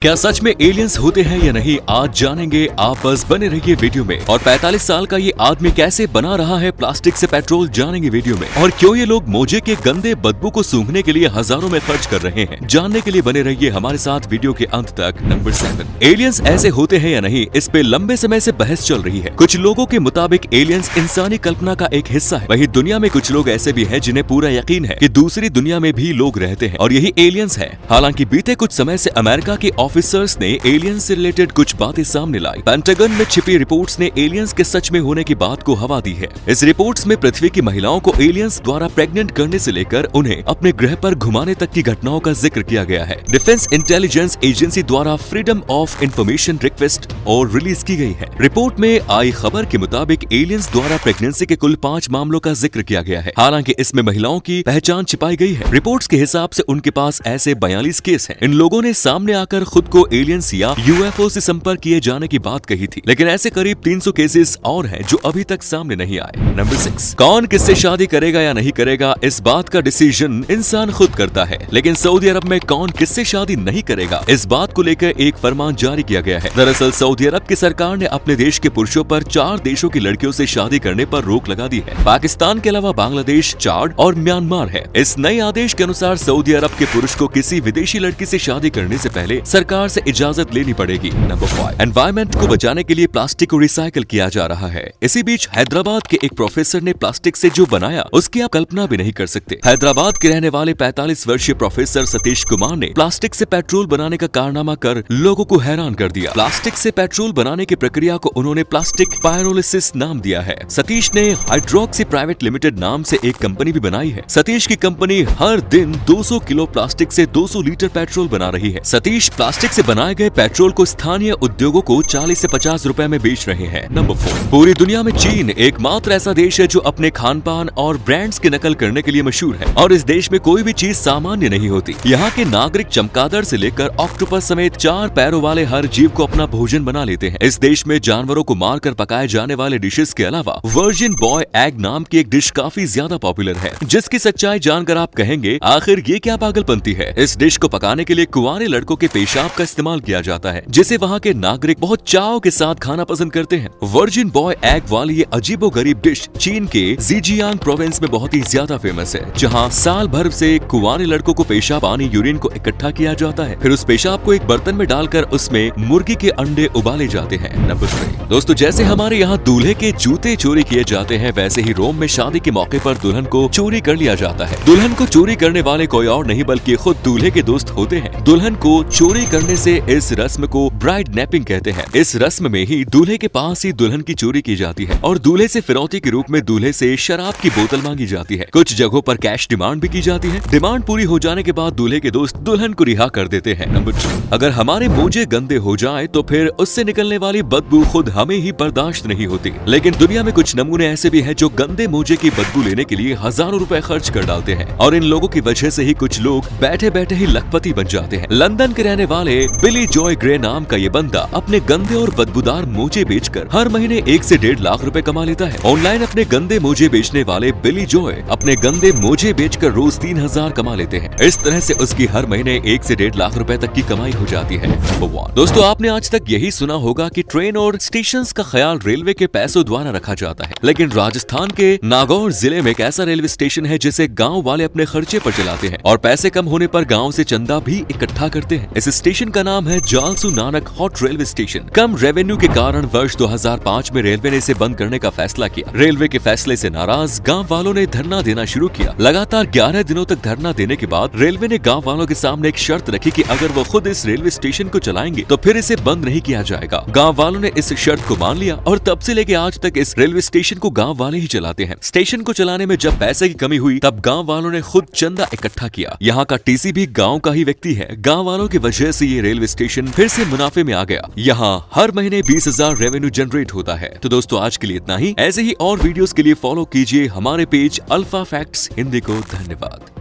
क्या सच में एलियंस होते हैं या नहीं, आज जानेंगे। आप बस बने रहिए वीडियो में। और 45 साल का ये आदमी कैसे बना रहा है प्लास्टिक से पेट्रोल, जानेंगे वीडियो में। और क्यों ये लोग मोजे के गंदे बदबू को सूंघने के लिए हजारों में खर्च कर रहे हैं, जानने के लिए बने रहिए हमारे साथ वीडियो के अंत तक। नंबर 7, एलियंस ऐसे होते हैं या नहीं, इस पे लंबे समय से बहस चल रही है। कुछ लोगों के मुताबिक एलियंस इंसानी कल्पना का एक हिस्सा है। वहीं दुनिया में कुछ लोग ऐसे भी हैं जिन्हें पूरा यकीन है कि दूसरी दुनिया में भी लोग रहते हैं और यही एलियंस है। हालांकि बीते कुछ समय से अमेरिका के ऑफिसर्स ने एलियंस से रिलेटेड कुछ बातें सामने लाई। पेंटागन में छिपी रिपोर्ट्स ने एलियंस के सच में होने की बात को हवा दी है। इस रिपोर्ट्स में पृथ्वी की महिलाओं को एलियंस द्वारा प्रेग्नेंट करने से लेकर उन्हें अपने ग्रह पर घुमाने तक की घटनाओं का जिक्र किया गया है। डिफेंस इंटेलिजेंस एजेंसी द्वारा फ्रीडम ऑफ इंफॉर्मेशन रिक्वेस्ट और रिलीज की गई है। रिपोर्ट में आई खबर के मुताबिक एलियंस द्वारा प्रेगनेंसी के कुल 5 मामलों का जिक्र किया गया है। हालांकि इसमें महिलाओं की पहचान छिपाई गई है। रिपोर्ट्स के हिसाब से उनके पास ऐसे 42 केस हैं। इन लोगों ने सामने आकर खुद को एलियंस या यूएफओ से संपर्क किए जाने की बात कही थी, लेकिन ऐसे करीब 300 केसेस और हैं जो अभी तक सामने नहीं आए। नंबर 6, कौन किससे शादी करेगा या नहीं करेगा, इस बात का डिसीजन इंसान खुद करता है। लेकिन सऊदी अरब में कौन किससे शादी नहीं करेगा, इस बात को लेकर एक फरमान जारी किया गया है। दरअसल सऊदी अरब की सरकार ने अपने देश के पुरुषों पर 4 देशों की लड़कियों से शादी करने पर रोक लगा दी है। पाकिस्तान के अलावा बांग्लादेश, चाड और म्यांमार है। इस नए आदेश के अनुसार सऊदी अरब के पुरुष को किसी विदेशी लड़की से शादी करने से पहले सरकार से इजाजत लेनी पड़ेगी। नंबर 5, एनवायरमेंट को बचाने के लिए प्लास्टिक को रिसाइकिल किया जा रहा है। इसी बीच हैदराबाद के एक प्रोफेसर ने प्लास्टिक से जो बनाया उसकी आप कल्पना भी नहीं कर सकते। हैदराबाद के रहने वाले 45 वर्षीय प्रोफेसर सतीश कुमार ने प्लास्टिक से पेट्रोल बनाने का कारनामा कर लोगों को हैरान कर दिया। प्लास्टिक से पेट्रोल बनाने की प्रक्रिया को उन्होंने प्लास्टिक पायरोलिसिस नाम दिया है। सतीश ने हाइड्रोक्सी प्राइवेट लिमिटेड नाम से एक कंपनी भी बनाई है। सतीश की कंपनी हर दिन 200 किलो प्लास्टिक से 200 लीटर पेट्रोल बना रही है। सतीश प्लास्टिक से बनाए गए पेट्रोल को स्थानीय उद्योगों को 40 से 50 रुपए में बेच रहे हैं। नंबर 4, पूरी दुनिया में चीन एकमात्र ऐसा देश है जो अपने खान पान और ब्रांड्स की नकल करने के लिए मशहूर है। और इस देश में कोई भी चीज सामान्य नहीं होती। यहाँ के नागरिक चमगादड़ से लेकर ऑक्टोपस समेत 4 पैरों वाले हर जीव को अपना भोजन बना लेते हैं। इस देश में जानवरों को मारकर पकाए जाने वाले डिशेस के अलावा वर्जिन बॉय एग नाम की एक डिश काफी ज्यादा पॉपुलर है, जिसकी सच्चाई जानकर आप कहेंगे आखिर ये क्या पागलपंती है। इस डिश को पकाने के लिए कुंवारे लड़कों के पेशाब का इस्तेमाल किया जाता है, जिसे वहाँ के नागरिक बहुत चाव के साथ खाना पसंद करते हैं। वर्जिन बॉय एग वाली ये अजीबोगरीब डिश चीन के जीजियांग प्रोविंस में बहुत ही ज्यादा फेमस है, जहाँ साल भर से कुंवारे लड़कों को पेशाब पानी यूरिन को इकट्ठा किया जाता है। फिर उस पेशाब को एक बर्तन में डालकर उसमें मुर्गी के अंडे उबाले जाते हैं। नंबर 3, दोस्तों जैसे हमारे यहाँ दूल्हे के जूते चोरी किए जाते हैं, वैसे ही रोम में शादी के मौके पर दुल्हन को चोरी कर लिया जाता है। दुल्हन को चोरी करने वाले कोई और नहीं बल्कि खुद दूल्हे के दोस्त होते हैं। दुल्हन को चोरी करने से इस रस्म को ब्राइड नैपिंग कहते हैं। इस रस्म में ही दूल्हे के पास ही दुल्हन की चोरी की जाती है और दूल्हे से फिरौती के रूप में दूल्हे से शराब की बोतल मांगी जाती है। कुछ जगहों पर कैश डिमांड भी की जाती है। डिमांड पूरी हो जाने के बाद दूल्हे के दोस्त दुल्हन को रिहा कर देते हैं। नंबर 2, अगर हमारे मोजे गंदे हो जाए तो फिर उससे निकलने वाली बदबू खुद हमें ही बर्दाश्त नहीं होती। लेकिन दुनिया में कुछ नमूने ऐसे भी हैं जो गंदे मोजे की बदबू लेने के लिए हजारों रुपए खर्च कर डालते हैं और इन लोगों की वजह से ही कुछ लोग बैठे बैठे ही लखपति बन जाते हैं। लंदन के रहने वाले बिली जॉय ग्रे नाम का ये बंदा अपने गंदे और बदबूदार मोजे बेचकर हर महीने 1 से 1.5 लाख रुपए कमा लेता है। ऑनलाइन अपने गंदे मोजे बेचने वाले बिली जॉय अपने गंदे मोजे बेचकर रोज 3000 कमा लेते हैं। इस तरह से उसकी हर महीने 1 से 1.5 लाख रुपए तक की कमाई हो जाती है। दोस्तों आपने आज तक यही सुना होगा कि ट्रेन और स्टेशन का ख्याल रेलवे के पैसों द्वारा रखा जाता है, लेकिन राजस्थान के नागौर जिले में एक ऐसा रेलवे स्टेशन है जिसे गाँव वाले अपने खर्चे पर चलाते हैं और पैसे कम होने पर गाँव से चंदा भी इकट्ठा करते हैं। इस स्टेशन का नाम है Jalsu Nanak halt railway station. कम रेवेन्यू के कारण वर्ष 2005 में रेलवे ने इसे बंद करने का फैसला किया। रेलवे के फैसले से नाराज गांव वालों ने धरना देना शुरू किया। लगातार 11 दिनों तक धरना देने के बाद रेलवे ने गांव वालों के सामने एक शर्त रखी कि अगर वो खुद इस रेलवे स्टेशन को चलाएंगे तो फिर इसे बंद नहीं किया जाएगा। गांव वालों ने इस शर्त को मान लिया और तब से लेके आज तक इस रेलवे स्टेशन को गाँव वाले ही चलाते हैं। स्टेशन को चलाने में जब पैसे की कमी हुई तब गाँव वालों ने खुद चंदा इकट्ठा किया। यहाँ का टीसी भी गाँव का ही व्यक्ति है। गाँव वालों की वजह से ये रेलवे स्टेशन फिर से मुनाफे में आ गया। यहाँ हर महीने 20,000 रेवेन्यू जनरेट होता है। तो दोस्तों आज के लिए इतना ही। ऐसे ही और वीडियोस के लिए फॉलो कीजिए हमारे पेज अल्फा फैक्ट्स हिंदी को। धन्यवाद।